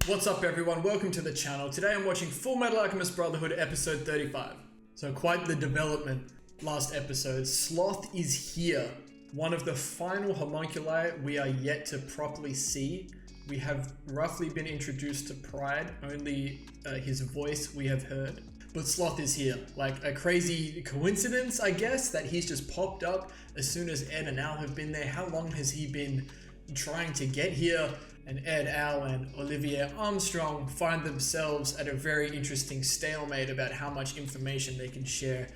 What's up everyone, welcome to the channel. Today I'm watching Fullmetal Alchemist Brotherhood episode 35. So quite the development last episode. Sloth is here. One of the final homunculi we are yet to properly see. We have roughly been introduced to Pride, only his voice we have heard. But Sloth is here. Like a crazy coincidence, I guess, that he's just popped up as soon as Ed and Al have been there. How long has he been trying to get here? And Ed, Al, and Olivier Armstrong find themselves at a very interesting stalemate about how much information they can share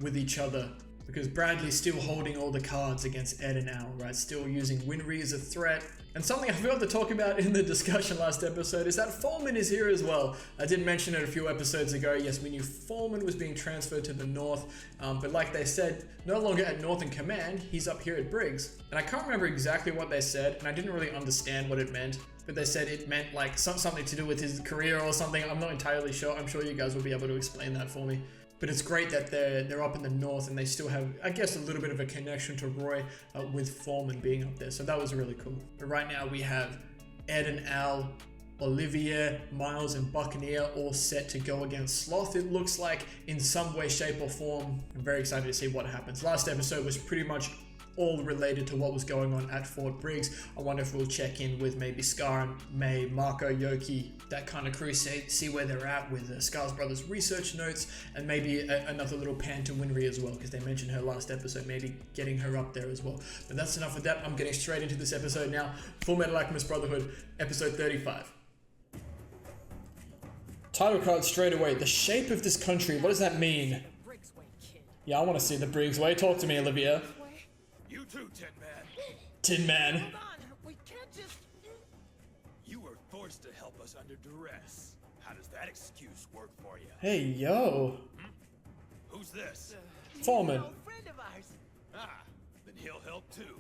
with each other. Because Bradley's still holding all the cards against Ed and Al, right? Still using Winry as a threat. And something I forgot to talk about in the discussion last episode is that Foreman is here as well. I did mention it a few episodes ago. Yes, we knew Foreman was being transferred to the north, but like they said, no longer at Northern Command, he's up here at Briggs. And I can't remember exactly what they said, and I didn't really understand what it meant, but they said it meant like something to do with his career or something. I'm not entirely sure. I'm sure you guys will be able to explain that for me. But it's great that they're up in the north and they still have, I guess, a little bit of a connection to Roy with Foreman being up there. So that was really cool. But right now we have Ed and Al, Olivier, Miles, and Buccaneer all set to go against Sloth, it looks like, in some way, shape, or form. I'm very excited to see what happens. Last episode was pretty much all related to what was going on at Fort Briggs. I wonder if we'll check in with maybe Scar and May, Marco, Yoki, that kind of crew, see where they're at with Scar's brother's research notes, and maybe another little pan to Winry as well, because they mentioned her last episode, maybe getting her up there as well. But that's enough of that. I'm getting straight into this episode now. Fullmetal Alchemist Brotherhood, episode 35. Title card straight away. The shape of this country, what does that mean? Yeah, I want to see the Briggs way. Talk to me, Olivia. You too, Tin Man. Tin Man. Hold on, we can't just... You were forced to help us under duress. How does that excuse work for you? Hey, yo. Who's this? Foreman. An old friend of ours. Ah, then he'll help too.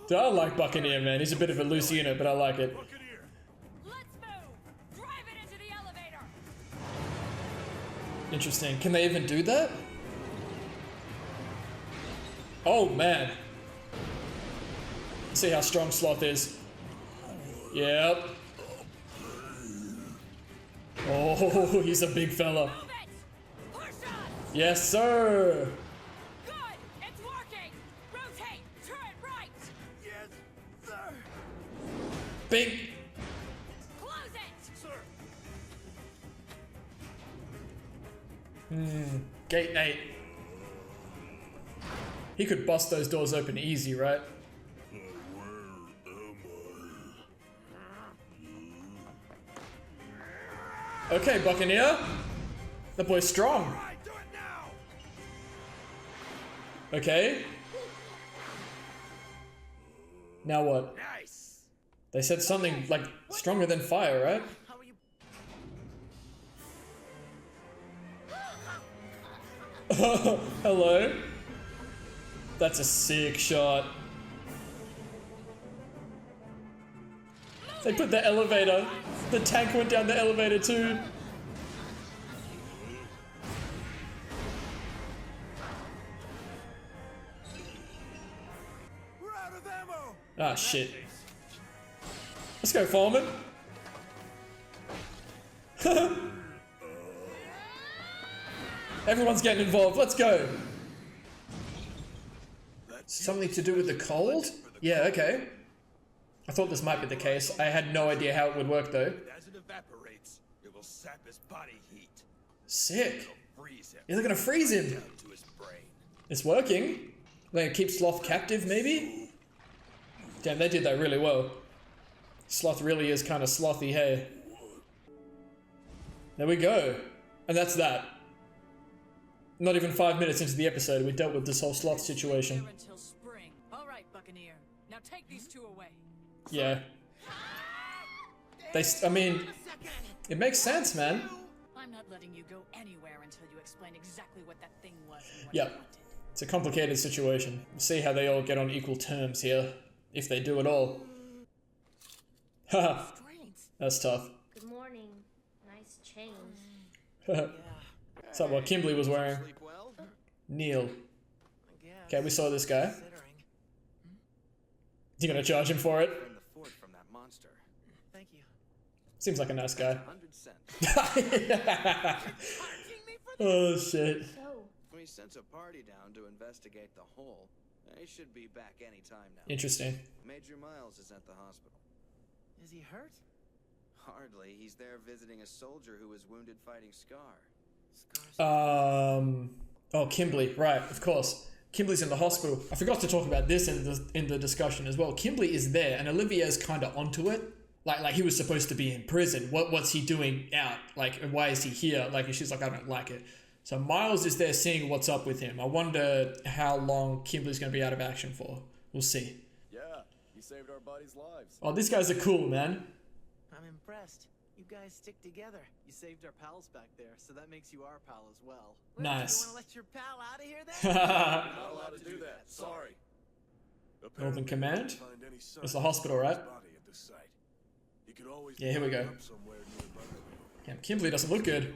Dude, I like Buccaneer, man. He's a bit of a loose unit, but I like it. Buccaneer. Let's move! Drive it into the elevator! Interesting. Can they even do that? Oh, man. See how strong Sloth is. Yep. Oh, he's a big fella. Move it! Push us! Yes, sir. Good! It's working! Rotate! Turn right! Yes, sir. Bing. Close it! Sir. Gate 8. He could bust those doors open easy, right? Okay, Buccaneer. That boy's strong. All right, do it now. Okay. Now what? Nice. They said something like stronger than fire, right? How are you... Hello? That's a sick shot. They put the elevator. The tank went down the elevator too. We're out of ammo. Ah, shit. Let's go, Foreman. Everyone's getting involved. Let's go. Something to do with the cold? Yeah, okay. I thought this might be the case. I had no idea how it would work though. As it evaporates, it will sap his body heat. Sick. It'll freeze him. Yeah, they're gonna freeze him. Down to his brain. It's working. They're gonna keep Sloth captive, maybe? Damn, they did that really well. Sloth really is kind of slothy, hey. There we go. And that's that. Not even 5 minutes into the episode, we dealt with this whole Sloth situation. Until spring. All right, Buccaneer. Now take these two away. Yeah. I mean, it makes sense, man. I'm not letting you go anywhere until you explain exactly what that thing was and what Yep. you wanted. It's a complicated situation. We'll see how they all get on equal terms here. If they do at all. Haha. That's tough. Good morning. Nice change. Is that what Kimberly was wearing? Sleep well? Neil. I guess. Okay, we saw this guy. Considering. You gonna charge him for it? Bring the fort from that monster. Thank you. Seems like a nice guy. 100 cents. Oh shit. So, We sent a party down to investigate the hole. They should be back any time now. Interesting. Major Miles is at the hospital. Is he hurt? Hardly. He's there visiting a soldier who was wounded fighting Scar. Oh, Kimberly, right, of course. Kimberly's in the hospital. I forgot to talk about this in the discussion as well. Kimberly is there, and Olivier's kind of onto it. Like he was supposed to be in prison. What's he doing out? Like, why is he here? Like, and she's like, I don't like it. So Miles is there seeing what's up with him. I wonder how long Kimberly's going to be out of action for. We'll see. Yeah, you saved our buddies' lives. Oh, these guys are cool, man. I'm impressed. You guys stick together. You saved our pals back there, so that makes you our pal as well. Nice. You want to let your pal out of here then? Not allowed to do that. Sorry. Northern Command? Find any sign That's the of hospital, his right? body at the site. He could always Yeah, here we go. turn up somewhere near Brotherhood. Damn, Kimberly doesn't look good.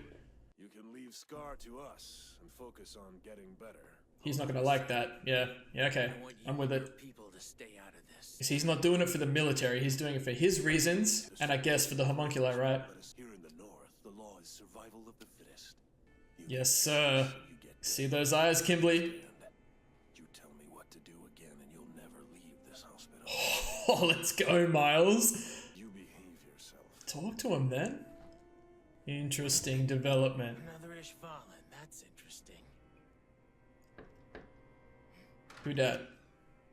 You can leave Scar to us and focus on getting better. He's not going to like that. Yeah, okay. I'm with it. People to stay out of this. 'Cause he's not doing it for the military. He's doing it for his reasons, and I guess for the homunculi, right? Here in the north, the law is survival of the fittest. Yes, sir. See those eyes, Kimberly? You tell me what to do again and you'll never leave this hospital. Oh, let's go, Miles. You behave yourself. Talk to him then. Interesting development. Another ish fallen. That's interesting. Who dat?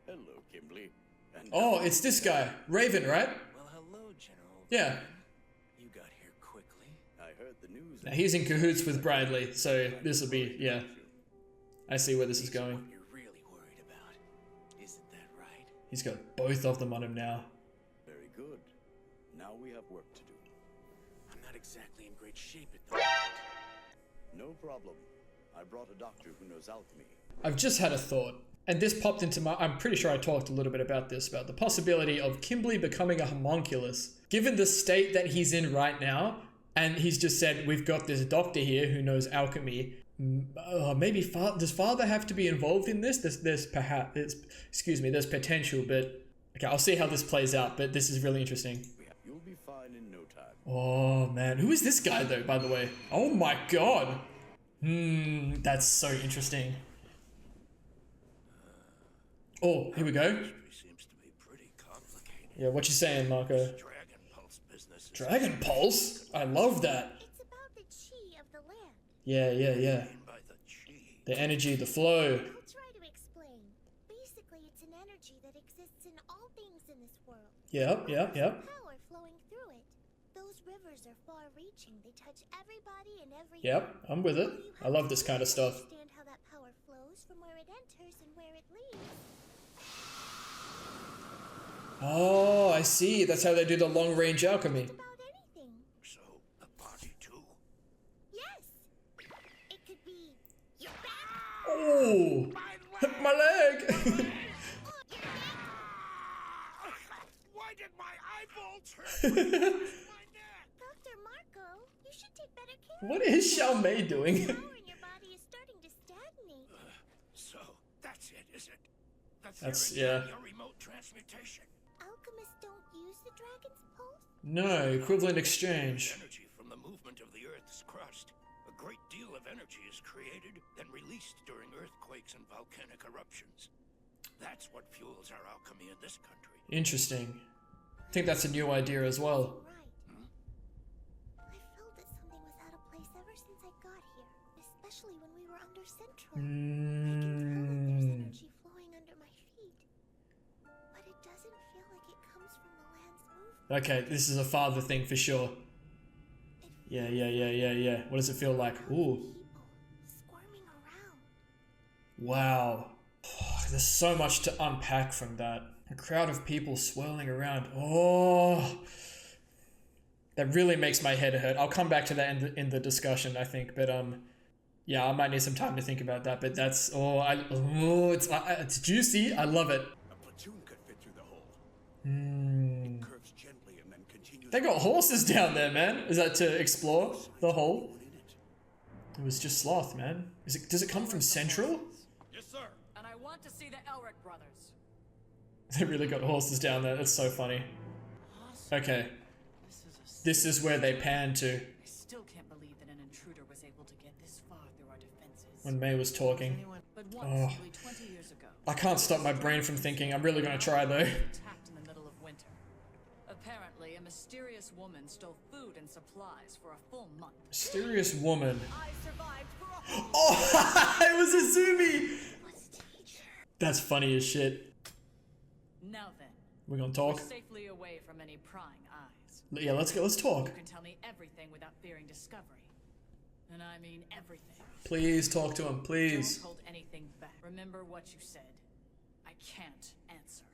Hello, Kimberly. And Oh, it's this guy. Raven, right? Well, hello, General. Yeah. You got here quickly. I heard the news. Now, he's in cahoots with Bradley, so this will be, yeah. I see where this is going. What you're really worried about. Isn't that right? He's got both of them on him now. Very good. Now we have work to do. I'm not exactly in great shape at the moment. No problem. I brought a doctor who knows alchemy. I've just had a thought, and this popped into my... I'm pretty sure I talked a little bit about this, about the possibility of Kimberly becoming a homunculus. Given the state that he's in right now, and he's just said, we've got this doctor here who knows alchemy, maybe does father have to be involved in this? There's potential, but... Okay, I'll see how this plays out, but this is really interesting. You'll be fine in no time. Oh, man. Who is this guy, though, by the way? Oh, my God. That's so interesting. Oh, here we go. Seems to be pretty complicated. Yeah, what you saying, Marco? Dragon Pulse business. Dragon Pulse? I love that. it's about the chi of the land. Yeah. By the chi. The energy, the flow. I'll try to explain. Basically, it's an energy that exists in all things in this world. Yep. Power flowing through it. Those rivers are far-reaching. They touch everybody and everything. Yep, I'm with it. I love this kind of stuff. Understand how that power flows from where it enters and where it leaves. Oh, I see. That's how they do the long-range alchemy. About anything. So, the body too. Yes. It could be your back. Oh, my leg. Why did my eyeballs hurt? Dr. Marco, you should take better care. What is Xiaomei doing? The power in your body is starting to stagnate. So, that's it, is it? That's, yeah. Your remote transmutation. Alchemists don't use the dragon's pulse. No, equivalent exchange. Energy from the movement of the Earth's crust. A great deal of energy is created, then released during earthquakes and volcanic eruptions. That's what fuels our alchemy in this country. Interesting. I think that's a new idea as well. Right. I felt that something was out of place ever since I got here, especially when we were under Central. I can feel that there's energy flowing under my feet, but it doesn't feel like it comes from the land's movement. Okay, this is a father thing for sure. Yeah. What does it feel like? Ooh. People squirming around. Wow. There's so much to unpack from that. A crowd of people swirling around. Oh. That really makes my head hurt. I'll come back to that in the discussion, I think. But yeah, I might need some time to think about that. But that's it's juicy. I love it. A platoon could fit through the hole. It curves gently and then continues. They got horses down there, man. Is that to explore the hole? It was just sloth, man. Does it come from Central? Yes, sir. And I want to see the Elric brothers. They really got horses down there. That's so funny. Awesome. Okay. This is a This is where they pan to I still can't believe that an intruder was able to get this far through our defenses. when May was talking. But once, nearly 20 years ago, I can't stop my brain from thinking. I'm really gonna try though. attacked in the middle of winter. Apparently, a mysterious woman stole food and supplies for a full month. Mysterious woman. I survived for a whole Oh, it was Azumi. That's funny as shit. Now then, We're gonna we're talk. safely away from any prying eyes. Yeah, let's go. Let's talk. You can tell me everything without fearing discovery. And I mean everything. Please talk to him, please. Don't hold anything back. Remember what you said. I can't answer.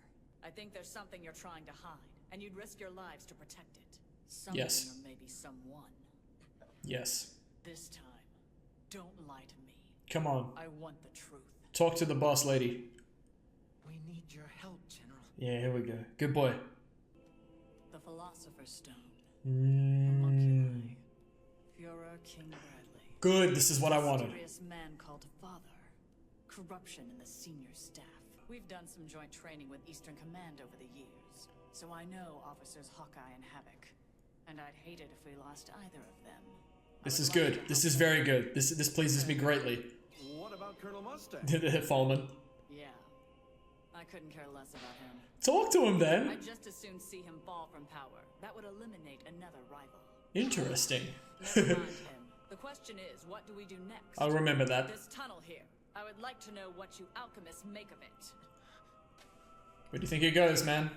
I think there's something you're trying to hide, and you'd risk your lives to protect it. Something Yes. or maybe someone. Yes. This time, don't lie to me. Come on. I want the truth. Talk to the boss lady. We need your help, General. Yeah, here we go. Good boy. The Philosopher's Stone. Mm. Homunculi. Führer King Bradley. Good. This is what I wanted. Mysterious man called Father. Corruption in the senior staff. We've done some joint training with Eastern Command over the years, so I know Officers Hawkeye and Havoc. And I'd hate it if we lost either of them. This is good. This is very good. This pleases me greatly. What about Colonel Mustang? Fallman. Yeah. I couldn't care less about him. Talk to him then. I'd just as soon see him fall from power. That would eliminate another rival. Interesting. Never mind him. The question is, what do we do next? I'll remember that. This tunnel here. I would like to know what you alchemists make of it. Where do you think it goes, man?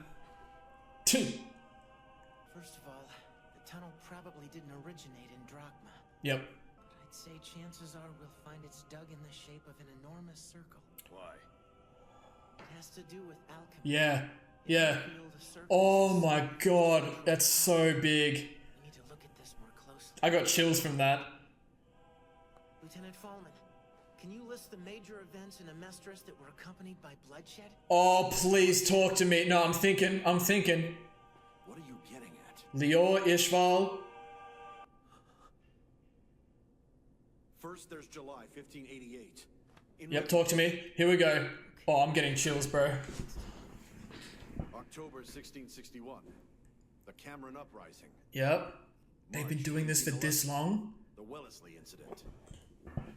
First of all, the tunnel probably didn't originate in Drachma. Yep. But I'd say chances are we'll find it's dug in the shape of an enormous circle. Why? It has to do with alchemy. Yeah. Yeah. Field of circles. Oh my god. That's so big. We need to look at this more closely. I got chills from that. Lieutenant Fallman, can you list the major events in Amestris that were accompanied by bloodshed? Oh, please talk to me. No, I'm thinking. What are you getting at? Lior, Ishval. First, there's July 1588. Yep, talk to me. Here we go. Oh, I'm getting chills, bro. October 1661. The Cameron Uprising. Yep. They've been doing this for this long? The Wellesley Incident.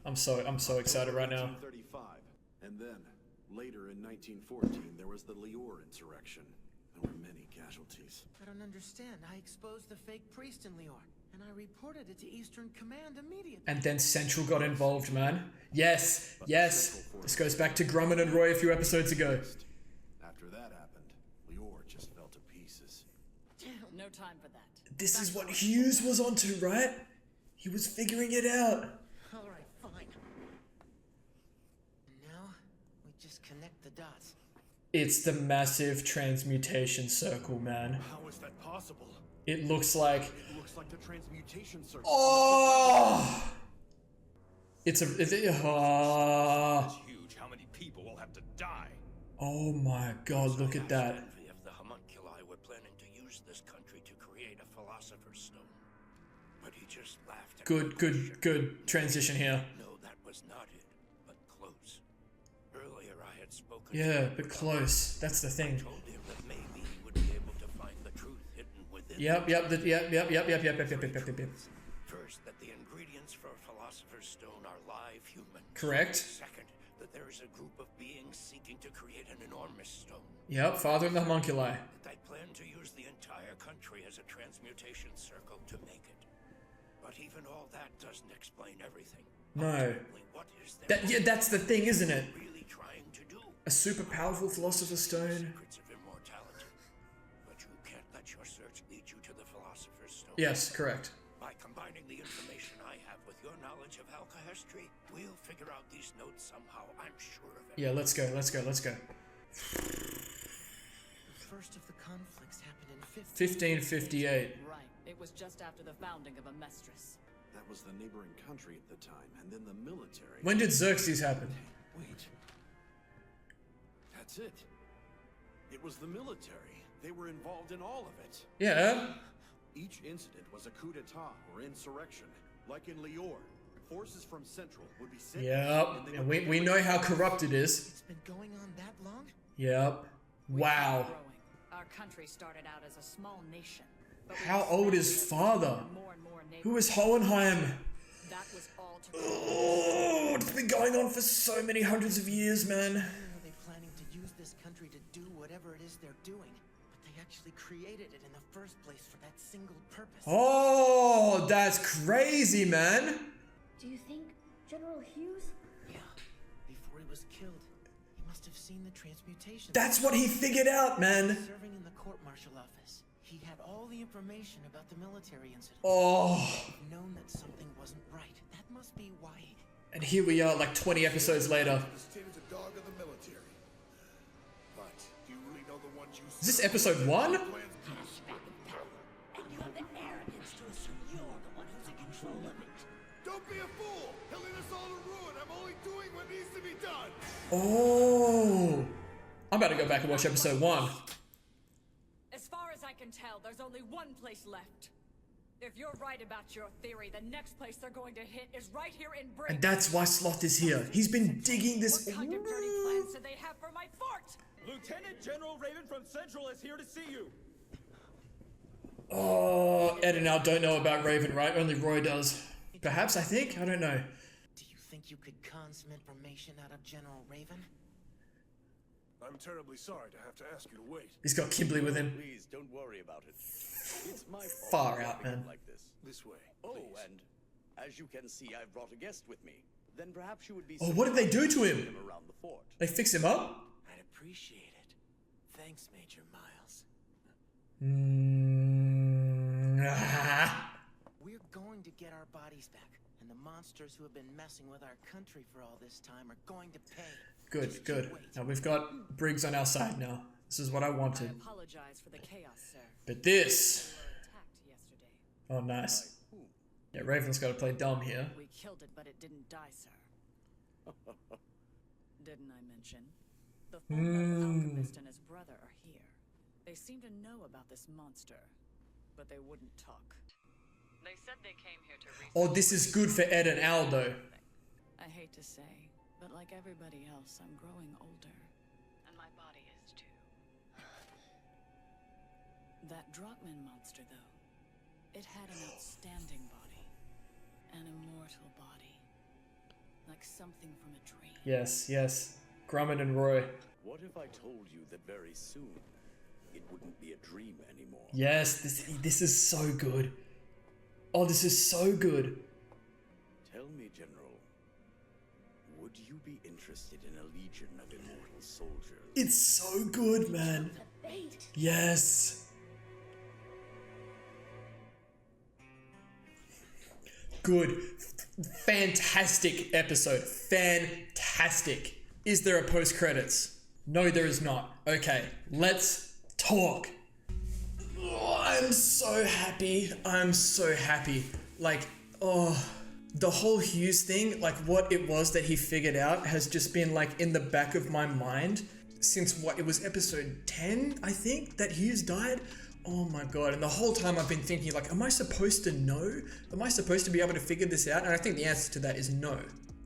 I'm so excited right now. 1935. And then, later in 1914, there was the Lior insurrection. There were many casualties. I don't understand. I exposed the fake priest in Lior, and I reported it to Eastern Command immediately. And then Central got involved, man. Yes, yes. This goes back to Grumman and Roy a few episodes ago. After that happened, Lior just fell to pieces. No time for that. This is what Hughes was onto, right? He was figuring it out. All right, fine. And now, we just connect the dots. It's the massive transmutation circle, man. How is that possible? It looks like... It looks like the transmutation circle. Oh! It's a... It's huge. How many people will have to die? Oh my god, look at that. Envy of the homunculi were planning to use this country to create a philosopher's stone. But he just laughed at Good transition here. No, that was not it, but close. Earlier I had spoken Yeah, to him but about- close. That's the thing. told him that maybe he would be able to find the truth hidden within. Yep. First, that the ingredients for a philosopher's stone are live humans. Correct. Second, that there is a group of beings seeking to create an enormous stone. Yep, Father and the homunculi. That they plan to use the entire country as a transmutation circle to make it. But even all that doesn't explain everything. No. Ultimately, what is there That's the thing, isn't it? really trying to do? A super powerful philosopher's stone. Secrets of immortality. But you can't let your search lead you to the philosopher's stone. Yes, correct. By combining the information I have with your knowledge of alchemy, we'll figure out these notes somehow. I'm sure of it. Yeah, let's go. The first of the conflicts happened in 1558. Right. It was just after the founding of Amestris. That was the neighboring country at the time, and then the military. When did Xerxes happen? Wait. That's it. It was the military. They were involved in all of it. Yeah. Each incident was a coup d'etat or insurrection. Like in Lior, forces from Central would be sent. Yep. And we know how corrupt it is. It's been going on that long? Yep. We Wow. kept growing. Our country started out as a small nation. How old is father? Who is Hohenheim? That was all to Oh, it's been going on for so many hundreds of years, man. Not only are they planning to use this country to do whatever it is they're doing, but they actually created it in the first place for that single purpose. Oh, that's crazy, man. Do you think General Hughes? Yeah. Before he was killed, he must have seen the transmutation. That's what he figured out, man. Serving in the court-martial office, he had all the information about the military incident. Oh, Known that something wasn't right. That must be why. and here we are like 20 episodes later. This kid is a dog of the military. But do you really know the ones you Is this episode 1? And you have the arrogance to assume you're the one who's in control of it. Don't be a fool! He'll lead us all to ruin. I'm only doing what needs to be done. Oh, I'm about to go back and watch episode 1. As far as I can tell, there's only one place left. If you're right about your theory, the next place they're going to hit is right here in Britain. And that's why Sloth is here. He's been digging this. What kind of dirty plans do they have for my fort? Lieutenant General Raven from Central is here to see you. Oh, Ed and Al don't know about Raven, right? Only Roy does. Perhaps, I think? I don't know. Do you think you could con some information out of General Raven? I'm terribly sorry to have to ask you to wait. He's got Kimberly with him. Please don't worry about it. It's my fault. Far for out, wrapping up man. Like this. This way, Oh, please. and as you can see, I've brought a guest with me. Then perhaps you would be. Oh, what did they do to him? him around the fort. They fix him up? I'd appreciate it. Thanks, Major Miles. We're going to get our bodies back, and the monsters who have been messing with our country for all this time are going to pay. Good, Just good. you wait. Now we've got Briggs on our side now. This is what I I wanted. apologize for the chaos, sir. But this... We were attacked yesterday. Oh, nice. Yeah, Raven's got to play dumb here. We killed it, but it didn't die, sir. Didn't I mention? The Fullmetal Alchemist and his brother are here. They seem to know about this monster, but they wouldn't talk. They said they came here to research. Oh, this is good for Ed and Al, though. I hate to say, but like everybody else, I'm growing older. And my body is too. That Drachman monster, though, it had an outstanding body. An immortal body. Like something from a dream. Yes, yes. Grumman and Roy. What if I told you that very soon it wouldn't be a dream anymore? Yes, this is so good. Oh, this is so good. Tell me, General, would you be interested in a legion of immortal soldiers? It's so good, man. Yes. Good. Fantastic episode. Fantastic. Is there a post-credits? No, there is not. Okay, let's talk. Oh, I'm so happy. I'm so happy. Like, oh, the whole Hughes thing, like what it was that he figured out has just been like in the back of my mind since what, it was episode 10, I think, that Hughes died. Oh my god, and the whole time I've been thinking like, am I supposed to know? Am I supposed to be able to figure this out? And I think the answer to that is no.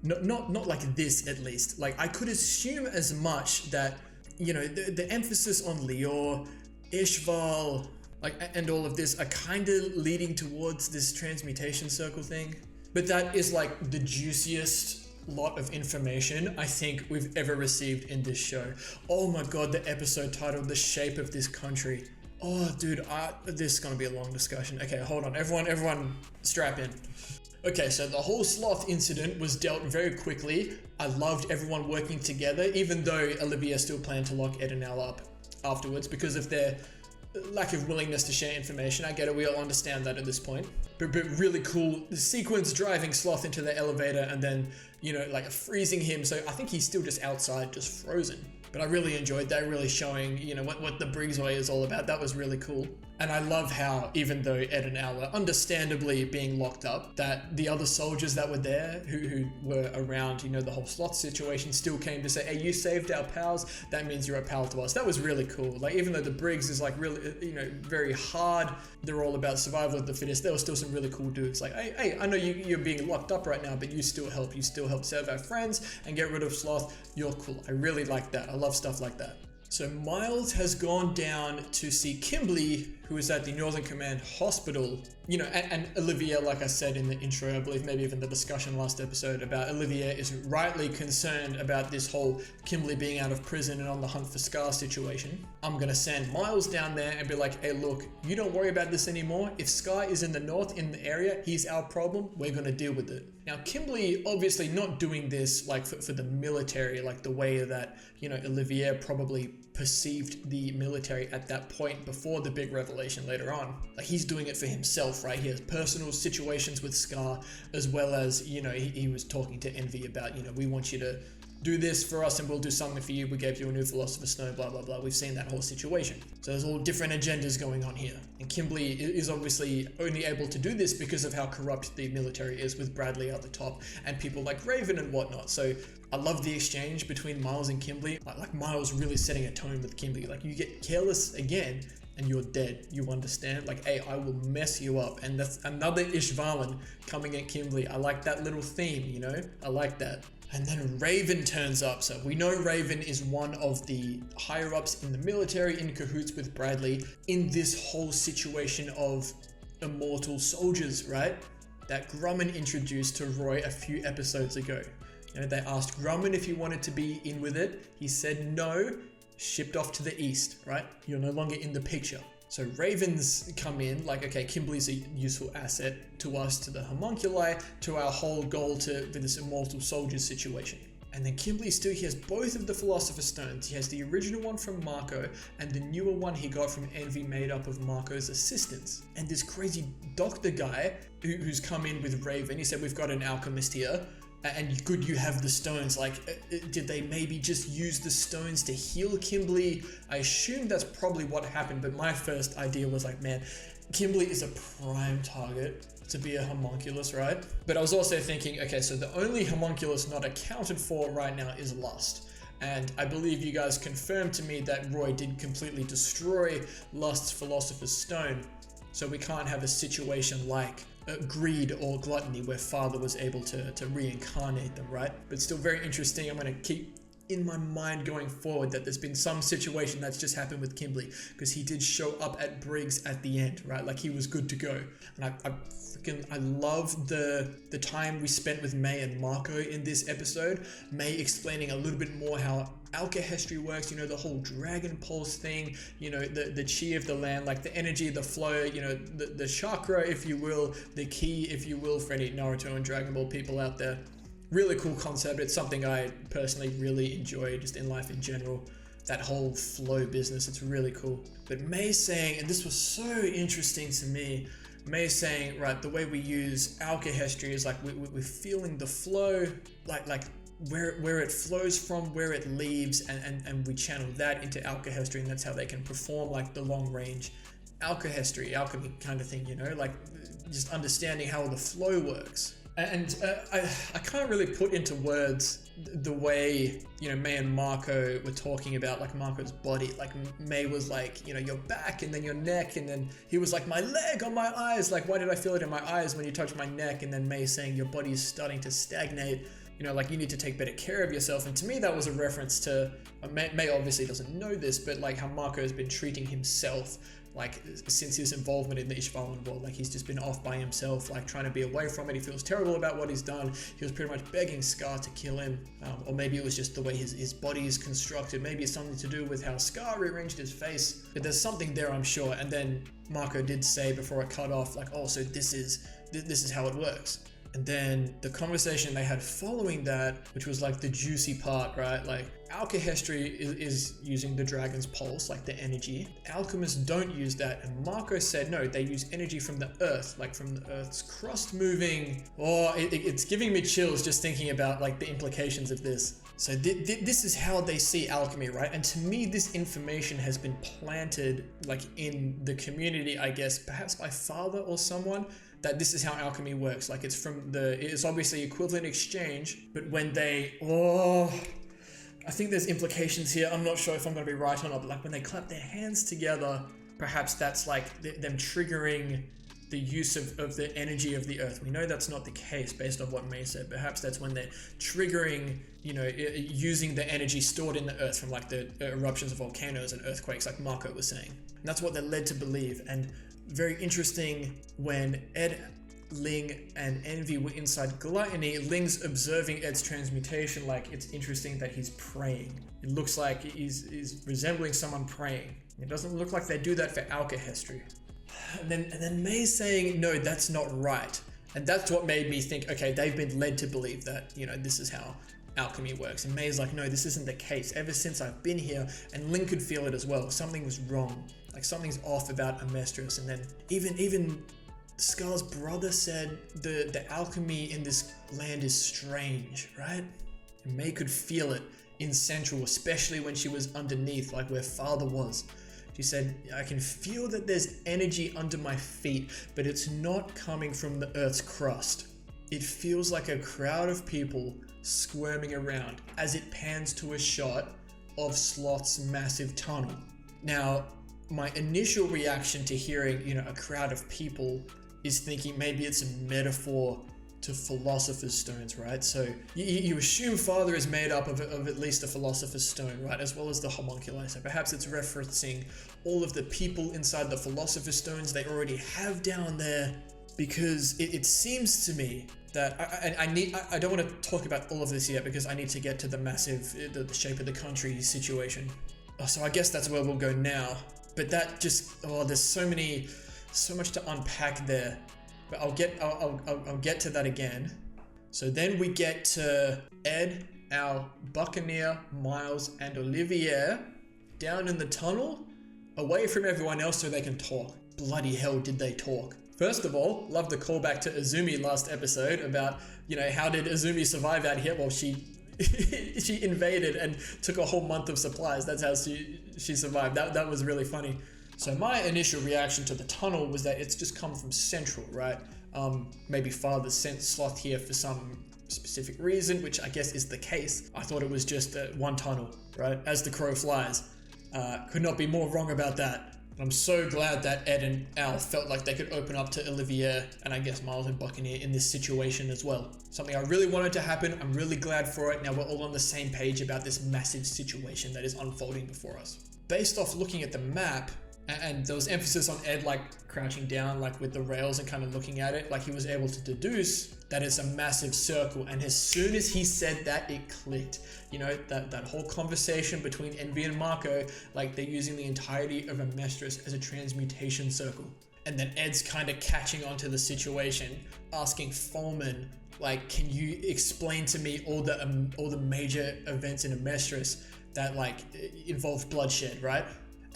Not like this, at least. Like, I could assume as much that, you know, the emphasis on Lior, Ishval, like, and all of this are kind of leading towards this transmutation circle thing. But that is like the juiciest lot of information I think we've ever received in this show. Oh my god, the episode title, The Shape of This Country. Oh, dude, this is gonna be a long discussion. Okay, hold on. Everyone strap in. Okay, so the whole sloth incident was dealt very quickly. I loved everyone working together, even though Olivia still planned to lock Ed and Al up afterwards because of their lack of willingness to share information. I get it, we all understand that at this point. But really cool, the sequence driving Sloth into the elevator and then, you know, like freezing him. So I think he's still just outside, just frozen. But I really enjoyed that, really showing, you know, what the Briggs way is all about. That was really cool. And I love how, even though Ed and Al are understandably being locked up, that the other soldiers that were there, who were around, you know, the whole Sloth situation, still came to say, hey, you saved our pals, that means you're a pal to us. That was really cool. Like, even though the Briggs is like really, you know, very hard, they're all about survival of the fittest, there were still some really cool dudes. Like, hey, I know you're being locked up right now, but you still help save our friends and get rid of Sloth. You're cool. I really like that. I love stuff like that. So Miles has gone down to see Kimberly, who is at the Northern Command hospital, you know, and Olivier, like I said in the intro, I believe maybe even the discussion last episode about Olivier is rightly concerned about this whole Kimberly being out of prison and on the hunt for Scar situation. I'm gonna send Miles down there and be like, hey look, you don't worry about this anymore. If Scar is in the north, in the area, he's our problem, we're gonna deal with it. Now Kimberly obviously not doing this like for the military, like the way that, you know, Olivier probably perceived the military at that point before the big revelation later on. Like he's doing it for himself, right? He has personal situations with Scar, as well as, you know, he was talking to Envy about, you know, we want you to do this for us and we'll do something for you. We gave you a new Philosopher's Stone, blah, blah, blah. We've seen that whole situation. So there's all different agendas going on here. And Kimberly is obviously only able to do this because of how corrupt the military is, with Bradley at the top and people like Raven and whatnot. So I love the exchange between Miles and Kimberly. Like Miles really setting a tone with Kimberly. Like you get careless again and you're dead. You understand? Like, hey, I will mess you up. And that's another Ishvalan coming at Kimberly. I like that little theme, you know? I like that. And then Raven turns up. So we know Raven is one of the higher ups in the military, in cahoots with Bradley in this whole situation of immortal soldiers, right? That Grumman introduced to Roy a few episodes ago. You know, they asked Grumman if he wanted to be in with it. He said no, shipped off to the east, right? You're no longer in the picture. So Ravens come in like, okay, Kimberly's a useful asset to us, to the homunculi, to our whole goal for this immortal soldiers situation. And then Kimberly still, he has both of the Philosopher's Stones. He has the original one from Marco and the newer one he got from Envy, made up of Marco's assistants. And this crazy doctor guy who's come in with Raven, he said, we've got an alchemist here. And good, you have the stones. Like, did they maybe just use the stones to heal Kimberly? I assume that's probably what happened, but my first idea was like, man, Kimberly is a prime target to be a homunculus, right? But I was also thinking, okay, so the only homunculus not accounted for right now is Lust. And I believe you guys confirmed to me that Roy did completely destroy Lust's Philosopher's Stone. So we can't have a situation like greed or gluttony where Father was able to reincarnate them, right? But still very interesting. I'm going to keep in my mind going forward that there's been some situation that's just happened with Kimberly, because he did show up at Briggs at the end, right? Like he was good to go. And I love the time we spent with May and Marco in this episode. May explaining a little bit more how alchemy works, you know, the whole dragon pulse thing, you know, the chi of the land, like the energy, the flow, you know, the chakra, if you will, the ki, if you will, for any Naruto and Dragon Ball people out there. Really cool concept. It's something I personally really enjoy just in life in general. That whole flow business, it's really cool. But May saying, and this was so interesting to me, May saying, right, the way we use alchemy is like we're feeling the flow, like where it flows from, where it leaves, and we channel that into alchemy, and that's how they can perform like the long range alchemy kind of thing, you know, like just understanding how the flow works. And I can't really put into words the way, you know, May and Marco were talking about like Marco's body. Like May was like, you know, your back and then your neck, and then he was like, my leg on my eyes. Like, why did I feel it in my eyes when you touched my neck? And then May saying your body is starting to stagnate. You know, like you need to take better care of yourself. And to me, that was a reference to, May obviously doesn't know this, but like how Marco has been treating himself like since his involvement in the Ishvalan world. Like he's just been off by himself, like trying to be away from it. He feels terrible about what he's done. He was pretty much begging Scar to kill him. Or maybe it was just the way his body is constructed. Maybe it's something to do with how Scar rearranged his face. But there's something there, I'm sure. And then Marco did say before it cut off, like, oh, so this is how it works. And then the conversation they had following that, which was like the juicy part, right? Like alchemy is using the dragon's pulse, like the energy. Alchemists don't use that. And Marco said, no, they use energy from the earth, like from the earth's crust moving. Oh, it's giving me chills just thinking about like the implications of this. So this is how they see alchemy, right? And to me, this information has been planted like in the community, I guess, perhaps by Father or someone, that this is how alchemy works. Like it's obviously equivalent exchange, but when I think there's implications here. I'm not sure if I'm going to be right or not, but like when they clap their hands together, perhaps that's like them triggering the use of the energy of the earth. We know that's not the case based on what May said. Perhaps that's when they're triggering, using the energy stored in the earth from like the eruptions of volcanoes and earthquakes, like Marco was saying. And that's what they're led to believe. And very interesting, when Ed, Ling, and Envy were inside Gluttony, Ling's observing Ed's transmutation. Like, it's interesting that he's praying. It looks like he's resembling someone praying. It doesn't look like they do that for alchemy. And then May's saying, no, that's not right. And that's what made me think, okay, they've been led to believe that, this is how alchemy works. And May's like, no, this isn't the case. Ever since I've been here, and Ling could feel it as well. Something was wrong. Like, something's off about Amestris. And then even Scar's brother said the alchemy in this land is strange, right? And May could feel it in Central, especially when she was underneath, like where Father was. She said, I can feel that there's energy under my feet, but it's not coming from the Earth's crust. It feels like a crowd of people squirming around as it pans to a shot of Sloth's massive tunnel. Now, my initial reaction to hearing, a crowd of people is thinking maybe it's a metaphor to Philosopher's Stones, right? So you assume Father is made up of at least a Philosopher's Stone, right? As well as the homunculi. So perhaps it's referencing all of the people inside the Philosopher's Stones they already have down there, because it seems to me that I don't want to talk about all of this yet because I need to get to the massive, the shape of the country situation. So I guess that's where we'll go now. But that just, there's so much to unpack there. But I'll get to that again. So then we get to Ed, our Buccaneer, Miles, and Olivier down in the tunnel, away from everyone else so they can talk. Bloody hell did they talk. First of all, love the callback to Azumi last episode about, how did Azumi survive out here? Well, she invaded and took a whole month of supplies. That's how she survived. That was really funny. So my initial reaction to the tunnel was that it's just come from Central, right? Maybe Father sent Sloth here for some specific reason, which I guess is the case. I thought it was just one tunnel, right? As the crow flies. Could not be more wrong about that. I'm so glad that Ed and Al felt like they could open up to Olivier and I guess Miles and Buccaneer in this situation as well. Something I really wanted to happen. I'm really glad for it. Now we're all on the same page about this massive situation that is unfolding before us. Based off looking at the map, and there was emphasis on Ed like crouching down like with the rails and kind of looking at it, like he was able to deduce that it's a massive circle. And as soon as he said that, it clicked. That whole conversation between Envy and Marco, like they're using the entirety of Amestris as a transmutation circle. And then Ed's kind of catching onto the situation, asking Fullmetal, like, can you explain to me all the major events in Amestris that like involve bloodshed, right?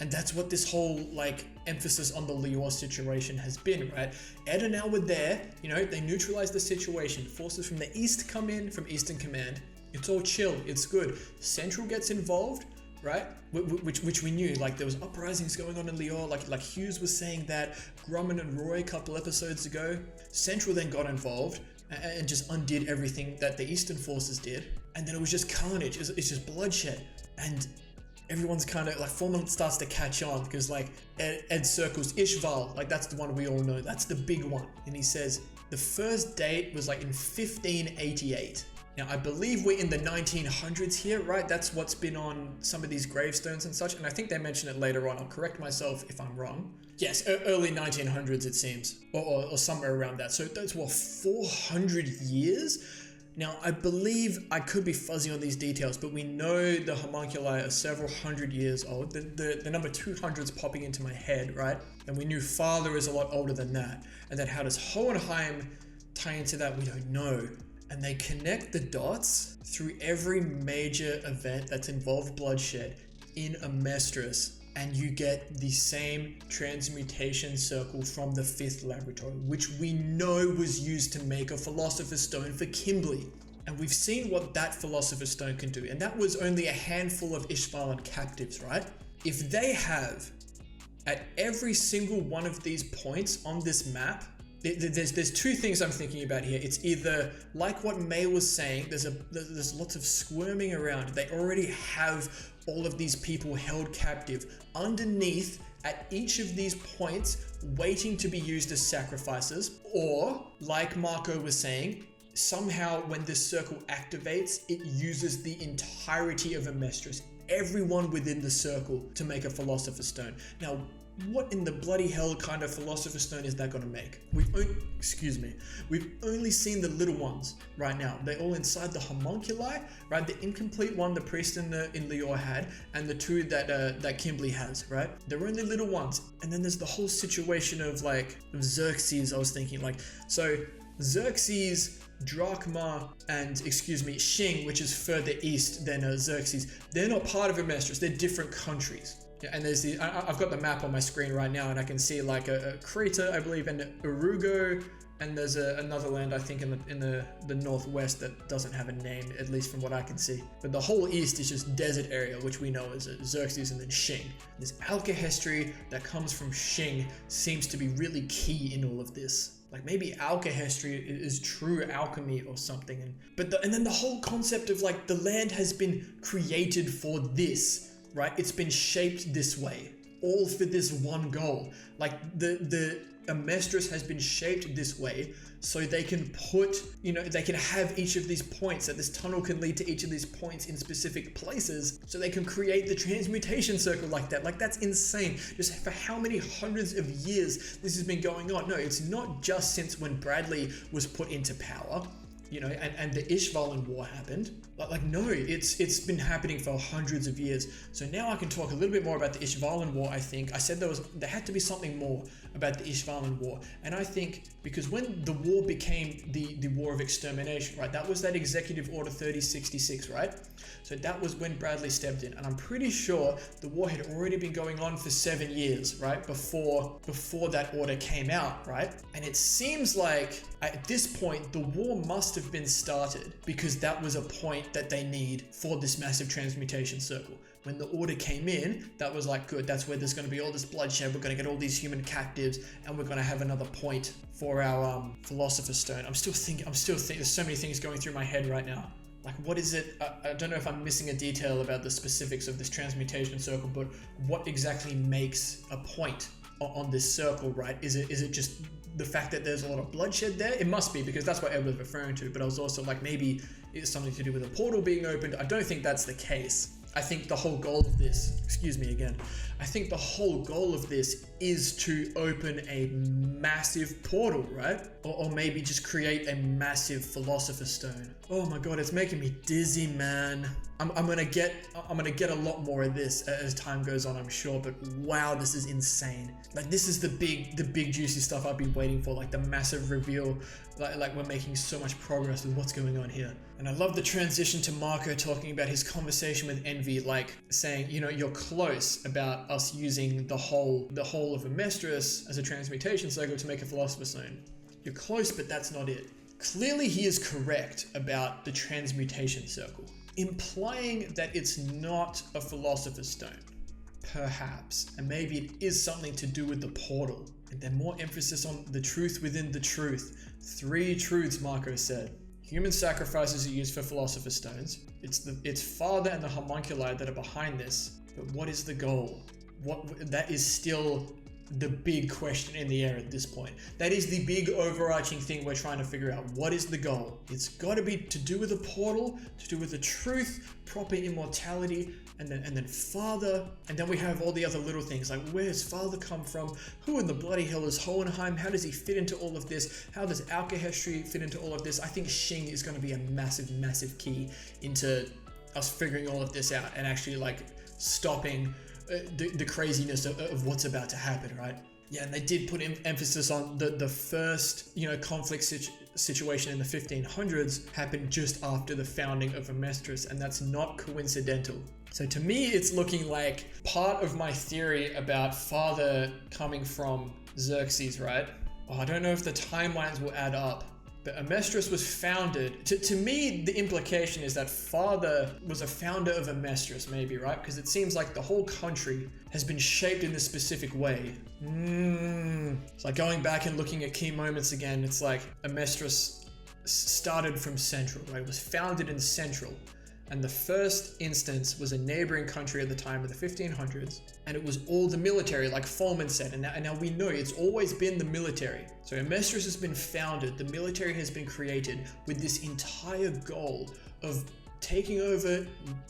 And that's what this whole like emphasis on the Lior situation has been, right? Ed and Al were there, they neutralized the situation. Forces from the east come in from Eastern Command. It's all chill, it's good. Central gets involved, right? Which we knew, like there was uprisings going on in Lior, like Hughes was saying that, Grumman and Roy a couple episodes ago. Central then got involved and just undid everything that the Eastern forces did. And then it was just carnage, it's just bloodshed. And everyone's kind of like, Fullmetal starts to catch on because like Ed circles Ishval, like that's the one we all know, that's the big one. And he says the first date was like in 1588. Now I believe we're in the 1900s here, right? That's what's been on some of these gravestones and such. And I think they mention it later on. I'll correct myself if I'm wrong. Yes, early 1900s it seems, or somewhere around that. So that's what, 400 years? Now, I believe, I could be fuzzy on these details, but we know the homunculi are several hundred years old. The number 200 is popping into my head, right? And we knew Father is a lot older than that. And then how does Hohenheim tie into that? We don't know. And they connect the dots through every major event that's involved bloodshed in Amestris. And you get the same transmutation circle from the 5th laboratory, which we know was used to make a Philosopher's Stone for Kimberly. And we've seen what that Philosopher's Stone can do. And that was only a handful of Ishvalan captives, right? If they have, at every single one of these points on this map, there's two things I'm thinking about here. It's either like what May was saying, there's lots of squirming around. They already have all of these people held captive underneath at each of these points waiting to be used as sacrifices, or like Marco was saying, somehow when this circle activates, it uses the entirety of Amestris, everyone within the circle, to make a Philosopher's Stone. Now, what in the bloody hell kind of Philosopher's Stone is that going to make? We've only seen the little ones right now. They're all inside the homunculi, right? The incomplete one the priest in Lior had, and the two that Kimberly has, right? They're only little ones. And then there's the whole situation of Xerxes. I was thinking so Xerxes, Drachma, and Xing, which is further east than Xerxes, they're not part of Amestris. They're different countries. Yeah, and there's I've got the map on my screen right now, and I can see a Crete, I believe, and Urugo, and there's another land I think in the northwest that doesn't have a name, at least from what I can see. But the whole east is just desert area, which we know is Xerxes and then Xing. This alchemy that comes from Xing seems to be really key in all of this. Maybe alchemy is true alchemy or something, and then the whole concept of the land has been created for this. Right? It's been shaped this way, all for this one goal. The Amestris has been shaped this way so they can they can have each of these points, that this tunnel can lead to each of these points in specific places, so they can create the transmutation circle like that. That's insane. Just for how many hundreds of years this has been going on. No, it's not just since when Bradley was put into power, and the Ishvalan War happened. No, it's been happening for hundreds of years. So now I can talk a little bit more about the Ishvalan War, I think. I said there had to be something more about the Ishvalan War. And I think because when the war became the War of Extermination, right? That was that Executive Order 3066, right? So that was when Bradley stepped in. And I'm pretty sure the war had already been going on for 7 years, right? Before that order came out, right? And it seems like at this point, the war must have been started because that was a point that they need for this massive transmutation circle. When the order came in, that was good, that's where there's going to be all this bloodshed, we're going to get all these human captives, and we're going to have another point for our Philosopher's Stone. I'm still thinking, there's so many things going through my head right now. What is it? I don't know if I'm missing a detail about the specifics of this transmutation circle, but what exactly makes a point on this circle, right? Is it just the fact that there's a lot of bloodshed there? It must be, because that's what Ed was referring to, but I was also maybe it's something to do with a portal being opened. I don't think that's the case. I think the whole goal of this, I think the whole goal of this is to open a massive portal, right? Or maybe just create a massive Philosopher's Stone. Oh my god, it's making me dizzy, man. I'm gonna get a lot more of this as time goes on, I'm sure, but wow, this is insane. This is the big juicy stuff I've been waiting for, the massive reveal. We're making so much progress with what's going on here. And I love the transition to Marco talking about his conversation with Envy, saying, you're close about us using the whole of Amestris as a transmutation cycle to make a Philosopher's Stone. You're close, but that's not it. Clearly he is correct about the transmutation circle, implying that it's not a Philosopher's Stone. Perhaps, and maybe it is something to do with the portal. And then more emphasis on the truth within the truth. 3 truths, Marco said. Human sacrifices are used for Philosopher's Stones. It's Father and the homunculi that are behind this. But what is the goal? That is still the big question in the air at this point. That is the big overarching thing we're trying to figure out. What is the goal? It's got to be to do with a portal, to do with the truth, proper immortality, and then Father, and then we have all the other little things where does Father come from? Who in the bloody hell is Hohenheim? How does he fit into all of this? How does Alchemist fit into all of this? I think Xing is going to be a massive key into us figuring all of this out and actually stopping the craziness of what's about to happen, right? Yeah, and they did put emphasis on the first, conflict situation in the 1500s happened just after the founding of Amestris, and that's not coincidental. So to me, it's looking like part of my theory about Father coming from Xerxes, right? Oh, I don't know if the timelines will add up, but Amestris was founded. To me, the implication is that Father was a founder of Amestris, maybe, right? Because it seems like the whole country has been shaped in this specific way. It's like going back and looking at key moments again. It's like Amestris started from Central, right? It was founded in Central. And the first instance was a neighboring country at the time of the 1500s, and it was all the military, like Fullmetal said. And now we know it's always been the military. So Amestris has been founded, the military has been created with this entire goal of taking over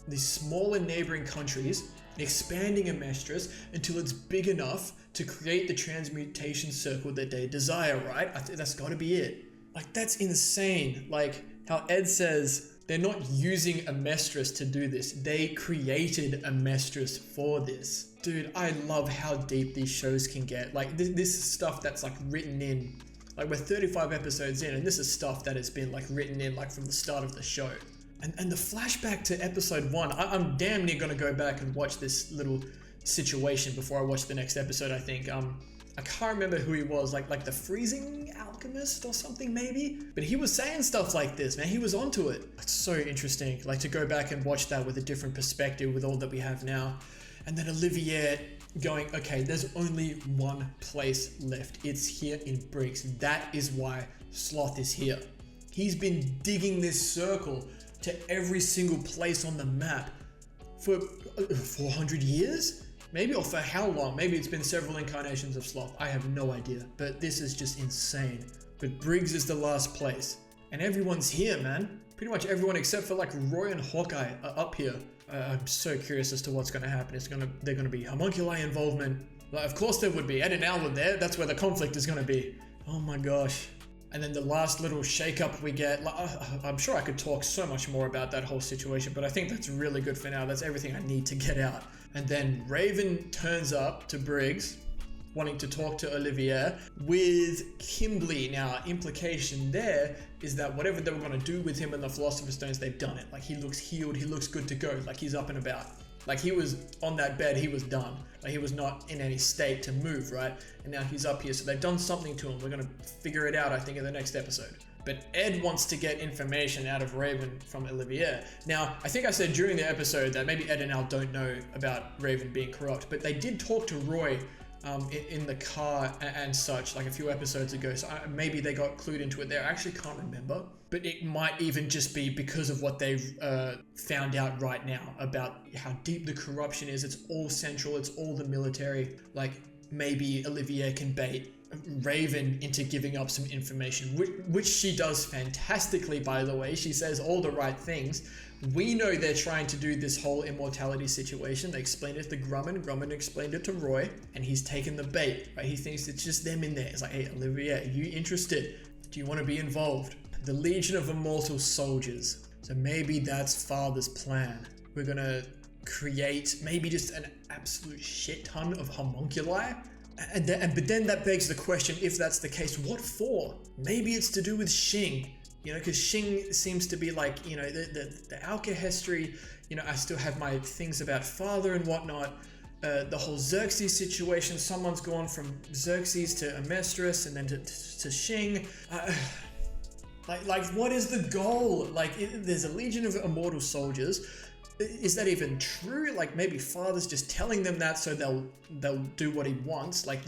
these smaller neighboring countries, expanding Amestris until it's big enough to create the transmutation circle that they desire, right? I think that's gotta be it. Like, that's insane. Like how Ed says, they're not using Amestris to do this. They created Amestris for this. Dude, I love how deep these shows can get. Like, this is stuff that's like written in. Like, we're 35 episodes in, and this is stuff that has been like written in like from the start of the show. And the flashback to episode 1, I'm damn near gonna go back and watch this little situation before I watch the next episode, I think. I can't remember who he was, like the freezing alchemist or something maybe? But he was saying stuff like this, man. He was onto it. It's so interesting, like to go back and watch that with a different perspective with all that we have now. And then Olivier going, okay, there's only one place left. It's here in Briggs. That is why Sloth is here. He's been digging this circle to every single place on the map for 400 years? Maybe, or for how long? Maybe it's been several incarnations of Sloth. I have no idea, but this is just insane. But Briggs is the last place. And everyone's here, man. Pretty much everyone except for like Roy and Hawkeye are up here. I'm so curious as to what's going to happen. They're going to be homunculi involvement. Like, of course there would be. Ed and Al were there. That's where the conflict is going to be. Oh my gosh. And then the last little shake-up we get, I'm sure I could talk so much more about that whole situation, but I think that's really good for now. That's everything I need to get out. And then Raven turns up to Briggs, wanting to talk to Olivier with Kimberly. Now, implication there is that whatever they were going to do with him and the Philosopher's Stones, they've done it. Like, he looks healed, he looks good to go, like he's up and about. Like, he was on that bed, he was done. Like, he was not in any state to move, right? And now he's up here, so they've done something to him. We're going to figure it out, I think, in the next episode. But Ed wants to get information out of Raven from Olivier. Now, I think I said during the episode that maybe Ed and Al don't know about Raven being corrupt, but they did talk to Roy in the car and such, like a few episodes ago, so maybe they got clued into it there. I actually can't remember, but it might even just be because of what they've found out right now about how deep the corruption is. It's all central, it's all the military. Like, maybe Olivier can bait Raven into giving up some information, which she does fantastically, by the way. She says all the right things. We know they're trying to do this whole immortality situation. They explained it to Grumman. Grumman explained it to Roy, and he's taken the bait, right? He thinks it's just them in there. It's like, hey, Olivier, are you interested? Do you want to be involved? The Legion of Immortal Soldiers. So maybe that's Father's plan. We're gonna create maybe just an absolute shit ton of homunculi. But then that begs the question, if that's the case, what for? Maybe it's to do with Xing, you know, because Xing seems to be like, you know, the Alka history, you know, I still have my things about Father and whatnot. The whole Xerxes situation, someone's gone from Xerxes to Amestris and then to Xing. Like, what is the goal? Like, there's a Legion of Immortal Soldiers. Is that even true? Like, maybe Father's just telling them that so they'll do what he wants, like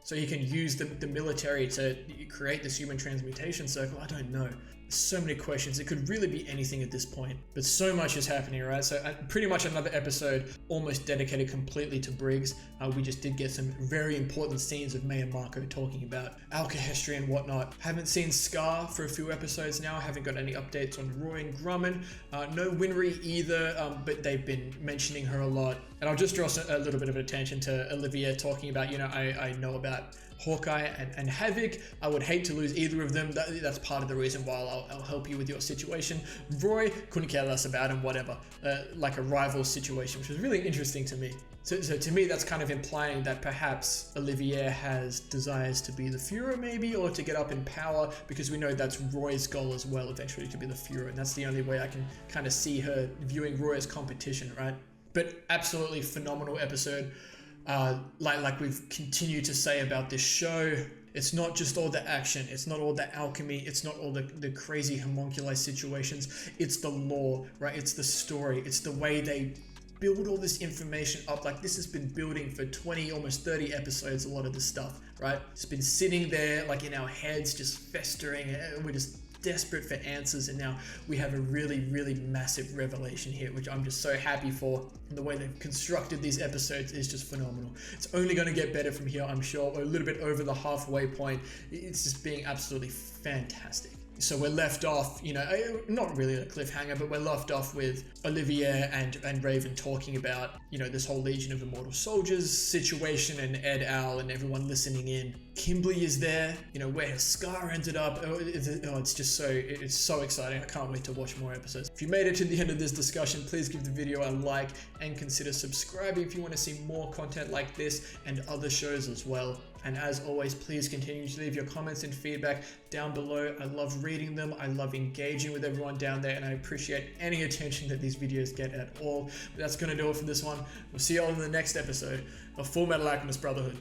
so he can use the military to create this human transmutation circle. I don't know. So many questions. It could really be anything at this point, but so much is happening, right? So pretty much another episode almost dedicated completely to Briggs. We just did get some very important scenes of May and Marco talking about Alka history and whatnot. Haven't seen Scar for a few episodes now. Haven't got any updates on Roy and Grumman. No Winry either, but they've been mentioning her a lot. And I'll just draw a little bit of attention to Olivia talking about, you know, I know about Hawkeye and Havoc. I would hate to lose either of them. That's part of the reason why I'll help you with your situation. Roy, couldn't care less about him, whatever. Like a rival situation, which was really interesting to me. So to me, that's kind of implying that perhaps Olivier has desires to be the Führer maybe, or to get up in power, because we know that's Roy's goal as well, eventually to be the Führer. And that's the only way I can kind of see her viewing Roy as competition, right? But absolutely phenomenal episode. Like we've continued to say about this show, it's not just all the action, it's not all the alchemy, it's not all the crazy homunculi situations, it's the lore, right? It's the story, it's the way they build all this information up. Like, this has been building for 20, almost 30 episodes, a lot of this stuff, right? It's been sitting there, like, in our heads, just festering, we're just desperate for answers, and now we have a really, really massive revelation here, which I'm just so happy for. And the way they've constructed these episodes is just phenomenal. It's only going to get better from here, I'm sure. We're a little bit over the halfway point. It's just being absolutely fantastic. So we're left off, you know, not really a cliffhanger, but we're left off with Olivier and Raven talking about, you know, this whole Legion of Immortal Soldiers situation, and Ed, Al, and everyone listening in. Kimberly is there, you know, where her scar ended up. It's just so, it's so exciting. I can't wait to watch more episodes. If you made it to the end of this discussion, please give the video a like and consider subscribing if you want to see more content like this and other shows as well. And as always, please continue to leave your comments and feedback down below. I love reading them. I love engaging with everyone down there, and I appreciate any attention that these videos get at all. But that's going to do it for this one. We'll see you all in the next episode of Fullmetal Alchemist Brotherhood.